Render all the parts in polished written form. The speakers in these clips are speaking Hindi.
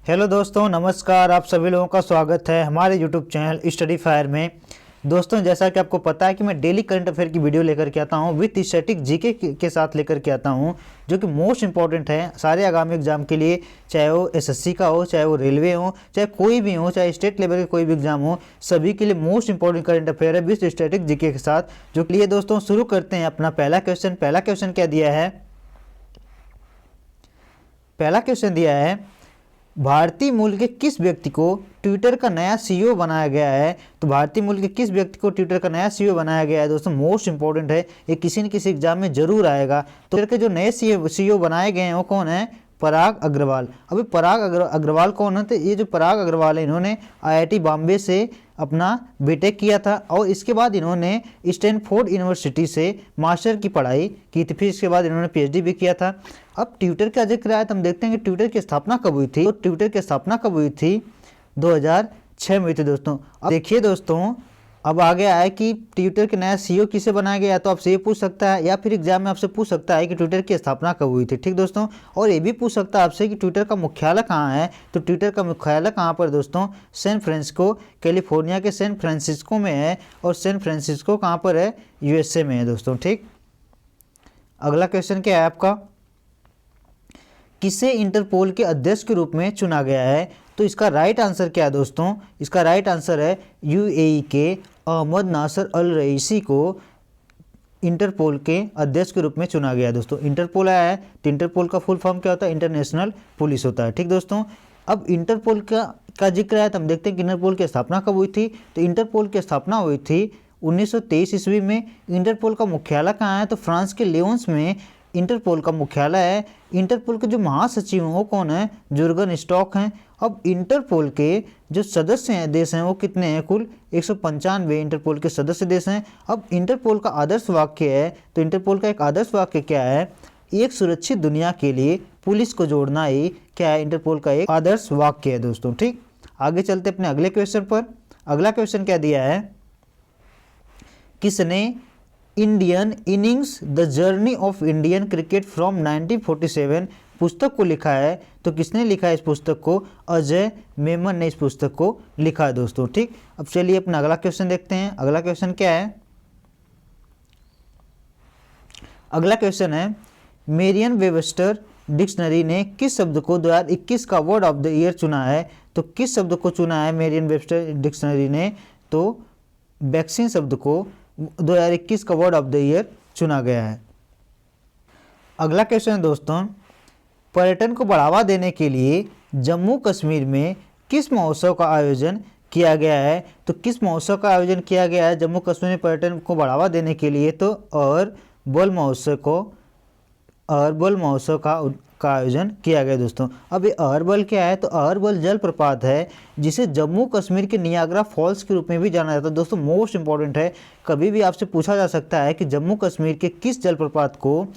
हेलो दोस्तों, नमस्कार। आप सभी लोगों का स्वागत है हमारे यूट्यूब चैनल स्टडी फायर में। दोस्तों, जैसा कि आपको पता है कि मैं डेली करंट अफेयर की वीडियो लेकर के आता हूं विथ स्टैटिक जीके के साथ लेकर के आता हूं, जो कि मोस्ट इंपॉर्टेंट है सारे आगामी एग्जाम के लिए। चाहे वो एसएससी का हो, चाहे वो रेलवे हो, चाहे कोई भी हो, चाहे स्टेट लेवल के कोई भी एग्जाम हो, सभी के लिए मोस्ट इंपॉर्टेंट करंट अफेयर है विथ स्टैटिक जीके के साथ। जो के लिए दोस्तों शुरू करते हैं अपना पहला क्वेश्चन क्या दिया है। पहला क्वेश्चन दिया है, भारतीय मूल के किस व्यक्ति को ट्विटर का नया सीईओ बनाया गया है। तो भारतीय मूल के किस व्यक्ति को ट्विटर का नया सीईओ बनाया गया है दोस्तों, मोस्ट इंपॉर्टेंट है, ये किसी न किसी एग्जाम में जरूर आएगा। तो ट्विटर के जो नए सीईओ बनाए गए हैं वो कौन है? पराग अग्रवाल। अभी पराग अग्रवाल कौन है? तो ये जो पराग अग्रवाल है, इन्होंने आईआईटी बॉम्बे से अपना बीटेक किया था और इसके बाद इन्होंने स्टैनफोर्ड यूनिवर्सिटी से मास्टर की पढ़ाई की थी। फिर इसके बाद इन्होंने पीएचडी भी किया था। अब ट्विटर का जिक्र आया तो हम देखते हैं कि ट्विटर की स्थापना कब हुई थी। तो ट्विटर की स्थापना कब हुई थी? 2006 में हुई थी दोस्तों। अब देखिए दोस्तों, अब आगे आया कि ट्विटर के नया सीईओ किसे बनाया गया, तो आपसे ये पूछ सकता है या फिर एग्जाम में आपसे पूछ सकता है कि ट्विटर की स्थापना कब हुई थी। ठीक दोस्तों, और ये भी पूछ सकता है आपसे कि ट्विटर का मुख्यालय कहाँ है। तो ट्विटर का मुख्यालय कहाँ पर दोस्तों? सैन फ्रांसिस्को, कैलिफोर्निया के सैन फ्रांसिस्को में है। और सैन फ्रांसिस्को कहाँ पर है? यूएसए में है दोस्तों। ठीक, अगला क्वेश्चन क्या है आपका, किसे इंटरपोल के अध्यक्ष के रूप में चुना गया है। तो इसका राइट आंसर क्या है दोस्तों? इसका राइट आंसर है यूएई के अहमद नासर अल रईसी को इंटरपोल के अध्यक्ष के रूप में चुना गया है दोस्तों। इंटरपोल आया है तो इंटरपोल का फुल फॉर्म क्या होता है? इंटरनेशनल पुलिस होता है। ठीक दोस्तों, अब इंटरपोल का जिक्र है तो हम देखते हैं कि इंटरपोल की स्थापना कब हुई थी। तो इंटरपोल की स्थापना हुई थी 1923 ईस्वी में। इंटरपोल का मुख्यालय कहाँ है? तो फ्रांस के लियोन्स में इंटरपोल का मुख्यालय है। इंटरपोल के जो महासचिव हैं वो कौन है? जुर्गन स्टॉक हैं। अब इंटरपोल के जो सदस्य हैं देश हैं वो कितने हैं? कुल 195 इंटरपोल के सदस्य देश हैं। अब इंटरपोल का आदर्श वाक्य है, तो इंटरपोल का एक आदर्श वाक्य क्या है? एक सुरक्षित दुनिया के लिए पुलिस को जोड़ना ही क्या है? इंटरपोल का एक आदर्श वाक्य है दोस्तों। ठीक, आगे चलते अपने अगले क्वेश्चन पर। अगला क्वेश्चन क्या दिया है, किसने Indian innings the journey of Indian cricket from 1947 पुस्तक को लिखा है। तो किसने लिखा है इस पुस्तक को? अजय मेमन ने इस पुस्तक को लिखा है दोस्तों। ठीक, अब चलिए अपना अगला क्वेश्चन देखते हैं। अगला क्वेश्चन क्या है? अगला क्वेश्चन है, मेरियन वेबस्टर डिक्शनरी ने किस शब्द को 2021 का वर्ड ऑफ द ईयर चुना है। तो किस शब्द को चुना है मेरियन वेबस्टर डिक्शनरी ने? तो वैक्सीन शब्द को 2021 का वर्ड ऑफ द ईयर चुना गया है। अगला क्वेश्चन है दोस्तों, पर्यटन को बढ़ावा देने के लिए जम्मू कश्मीर में किस महोत्सव का आयोजन किया गया है। तो किस महोत्सव का आयोजन किया गया है जम्मू कश्मीर में पर्यटन को बढ़ावा देने के लिए? तो अरबल महोत्सव का आयोजन किया गया दोस्तों। अब ये अरबल क्या है? तो अरबल जलप्रपात है जिसे जम्मू कश्मीर के नियाग्रा फॉल्स के रूप में भी जाना जाता है दोस्तों। मोस्ट इंपॉर्टेंट है, कभी भी आपसे पूछा जा सकता है कि जम्मू कश्मीर के किस जलप्रपात को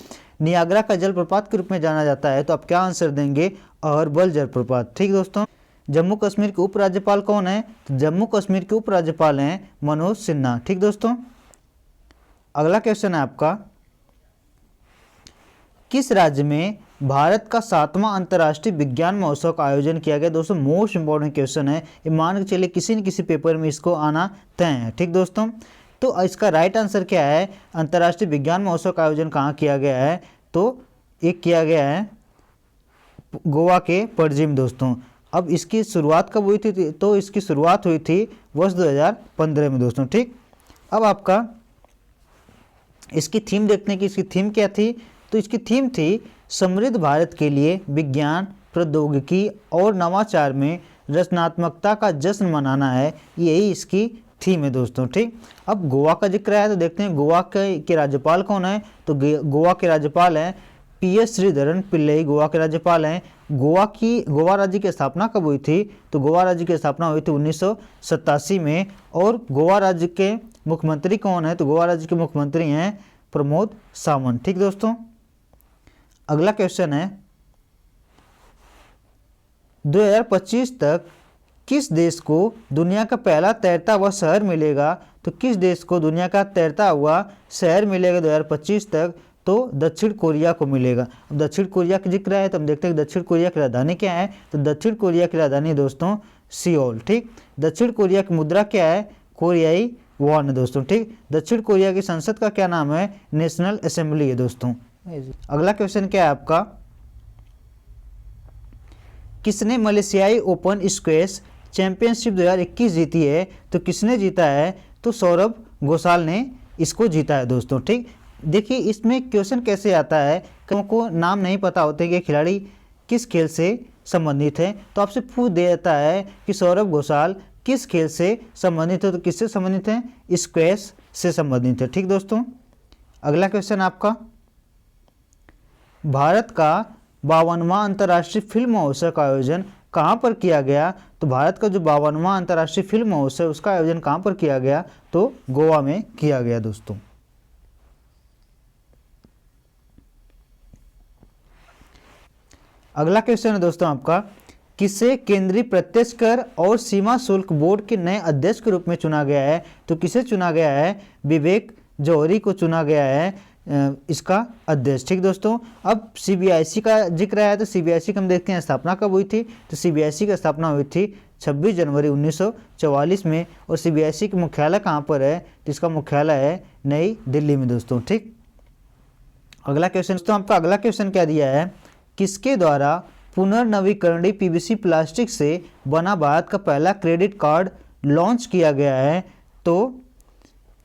नियाग्रा का जलप्रपात के रूप में जाना जाता है, तो आप क्या आंसर देंगे? अरबल जलप्रपात। ठीक दोस्तों, जम्मू कश्मीर के उपराज्यपाल कौन है? तो जम्मू कश्मीर के उपराज्यपाल हैं मनोज सिन्हा। ठीक दोस्तों, अगला क्वेश्चन है आपका, किस राज्य में भारत का 7वां अंतर्राष्ट्रीय विज्ञान महोत्सव का आयोजन किया गया? दोस्तों मोस्ट इंपॉर्टेंट क्वेश्चन है, ये मान के चलिए किसी न किसी पेपर में इसको आना तय है। ठीक दोस्तों, तो इसका राइट आंसर क्या है? अंतर्राष्ट्रीय विज्ञान महोत्सव का आयोजन कहाँ किया गया है? तो एक किया गया है गोवा के पणजी में दोस्तों। अब इसकी शुरुआत कब हुई थी? तो इसकी शुरुआत हुई थी वर्ष 2015 में दोस्तों। ठीक, अब आपका इसकी थीम देखते हैं कि इसकी थीम क्या थी। तो इसकी थीम थी समृद्ध भारत के लिए विज्ञान, प्रौद्योगिकी और नवाचार में रचनात्मकता का जश्न मनाना है, यही इसकी थीम है दोस्तों। ठीक, अब गोवा का जिक्र है तो देखते हैं गोवा के राज्यपाल कौन है। तो गोवा के राज्यपाल हैं पीएस श्रीधरन पिल्लई, गोवा के राज्यपाल हैं। गोवा राज्य की स्थापना कब हुई थी? तो गोवा राज्य की स्थापना हुई थी 1987 में। और गोवा राज्य के मुख्यमंत्री कौन है? तो गोवा राज्य के मुख्यमंत्री हैं प्रमोद सावंत। ठीक दोस्तों, अगला क्वेश्चन है, 2025 तक किस देश को दुनिया का पहला तैरता हुआ शहर मिलेगा? तो किस देश को दुनिया का तैरता हुआ शहर मिलेगा 2025 तक? तो दक्षिण कोरिया को मिलेगा। अब दक्षिण कोरिया का जिक्र है तो हम देखते हैं कि दक्षिण कोरिया की राजधानी क्या है, तो दक्षिण कोरिया की राजधानी दोस्तों सियोल। ठीक, दक्षिण कोरिया की मुद्रा क्या है, कोरियाई वॉन है दोस्तों। ठीक, दक्षिण कोरिया की संसद का क्या नाम है, नेशनल असेंबली है दोस्तों। अगला क्वेश्चन क्या है आपका, किसने मलेशियाई ओपन स्क्वैश चैंपियनशिप 2021 जीती है, तो किसने जीता है, तो सौरभ घोषाल ने इसको जीता है दोस्तों। ठीक, देखिए इसमें क्वेश्चन कैसे आता है, को नाम नहीं पता होते कि खिलाड़ी किस खेल से संबंधित है, तो आपसे पूछ देता है कि सौरभ घोषाल किस खेल से संबंधित है, तो किससे संबंधित है, स्क्वैश से संबंधित है। ठीक दोस्तों, अगला क्वेश्चन आपका, भारत का 52वां अंतर्राष्ट्रीय फिल्म महोत्सव का आयोजन कहाँ पर किया गया, तो भारत का जो 52वां अंतर्राष्ट्रीय फिल्म महोत्सव उसका आयोजन कहाँ पर किया गया, तो गोवा में किया गया दोस्तों। अगला क्वेश्चन है दोस्तों आपका, किसे केंद्रीय प्रत्यक्ष कर और सीमा शुल्क बोर्ड के नए अध्यक्ष के रूप में चुना गया है, तो किसे चुना गया है, विवेक जौहरी को चुना गया है इसका अध्यक्ष। ठीक दोस्तों, अब सीबीआईसी का जिक्र आया तो सीबीआईसी का हम देखते हैं स्थापना कब हुई थी, तो सीबीआईसी की स्थापना हुई थी 26 जनवरी 1944 में, और सीबीआईसी का मुख्यालय कहाँ पर है, तो इसका मुख्यालय है नई दिल्ली में दोस्तों। ठीक, अगला क्वेश्चन दोस्तों आपका, अगला क्वेश्चन क्या दिया है, किसके द्वारा पुनर्नवीकरणीय पीवीसी प्लास्टिक से बना भारत का पहला क्रेडिट कार्ड लॉन्च किया गया है, तो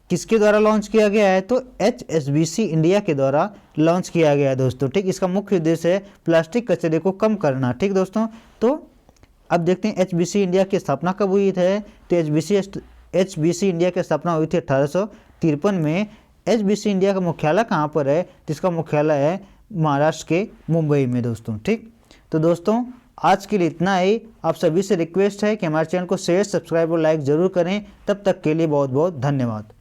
किसके द्वारा लॉन्च किया गया है, तो HSBC इंडिया के द्वारा लॉन्च किया गया है दोस्तों। ठीक, इसका मुख्य उद्देश्य है प्लास्टिक कचरे को कम करना। ठीक दोस्तों, तो अब देखते हैं HBC इंडिया की स्थापना कब हुई है, तो HBC इंडिया की स्थापना हुई थी 1853 में। HBC इंडिया का मुख्यालय कहाँ पर है, तो इसका मुख्यालय है महाराष्ट्र के मुंबई में दोस्तों। ठीक, तो दोस्तों आज के लिए इतना ही। आप सभी से रिक्वेस्ट है कि हमारे चैनल को शेयर, सब्सक्राइब और लाइक ज़रूर करें। तब तक के लिए बहुत बहुत धन्यवाद।